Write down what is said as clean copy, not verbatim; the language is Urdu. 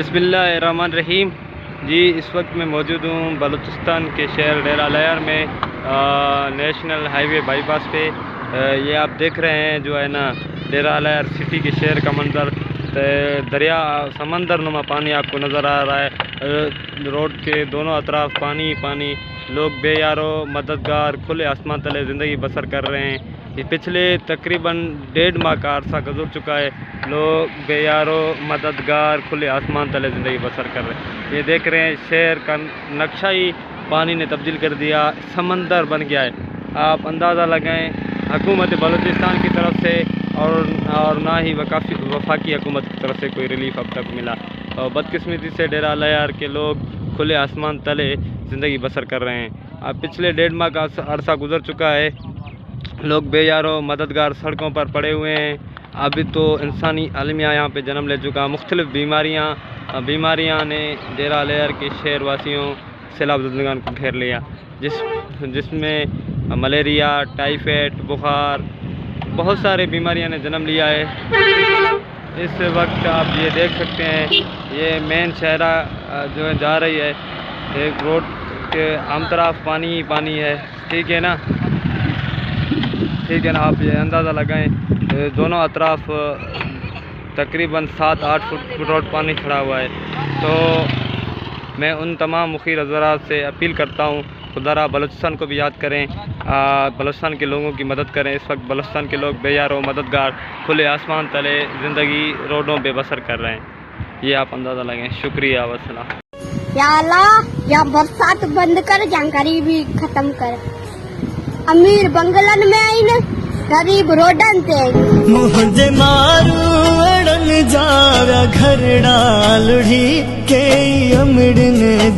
بسم اللہ الرحمن الرحیم. جی اس وقت میں موجود ہوں بلوچستان کے شہر ڈیرہ لیار میں نیشنل ہائی وے بائی پاس پہ. یہ آپ دیکھ رہے ہیں جو ہے نا ڈیرہ لیار سٹی کے شہر کا منظر. دریا سمندر نما پانی آپ کو نظر آ رہا ہے. روڈ کے دونوں اطراف پانی پانی. لوگ بے یارو مددگار کھلے آسمان تلے زندگی بسر کر رہے ہیں. یہ پچھلے تقریباً 1.5 ماہ کا عرصہ گزر چکا ہے. لوگ بے یارو مددگار کھلے آسمان تلے زندگی بسر کر رہے ہیں. یہ دیکھ رہے ہیں شہر کا نقشہ ہی پانی نے تبدیل کر دیا, سمندر بن گیا ہے. آپ اندازہ لگائیں حکومت بلوچستان کی طرف سے اور نہ ہی وفاقی حکومت کی طرف سے کوئی ریلیف اب تک ملا. اور بدقسمتی سے ڈیرہ لیار کے لوگ کھلے آسمان تلے زندگی بسر کر رہے ہیں. اب پچھلے 1.5 ماہ کا عرصہ گزر چکا ہے. لوگ بے یارو مددگار سڑکوں پر پڑے ہوئے ہیں. ابھی تو انسانی عالمیہ یہاں پہ جنم لے چکا. مختلف بیماریاں نے ڈیرہ لیار کے شہر واسیوں سیلاب زدگان کو گھیر لیا, جس میں ملیریا, ٹائیفائڈ, بخار, بہت سارے بیماریاں نے جنم لیا ہے. اس وقت آپ یہ دیکھ سکتے ہیں یہ مین شہرہ جو ہے جا رہی ہے. ایک روڈ کے ہم طرف پانی ہی پانی ہے. ٹھیک ہے نا, آپ یہ اندازہ لگائیں دونوں اطراف تقریباً 7-8 فٹ روڈ پانی کھڑا ہوا ہے. تو میں ان تمام مخیر حضرات سے اپیل کرتا ہوں خدا را بلوچستان کو بھی یاد کریں, بلوچستان کے لوگوں کی مدد کریں. اس وقت بلوچستان کے لوگ بے یارو مددگار کھلے آسمان تلے زندگی روڈوں پہ بسر کر رہے ہیں. یہ آپ اندازہ لگیں. شکریہ وسلام. یا اللہ یا برسات بند کر, جانکاری بھی ختم کر. امیر بنگلن میں آئین, غریب روڈن تے مجھے مارو اڑن جاویا گھر ڈالڑی کے امڑ نے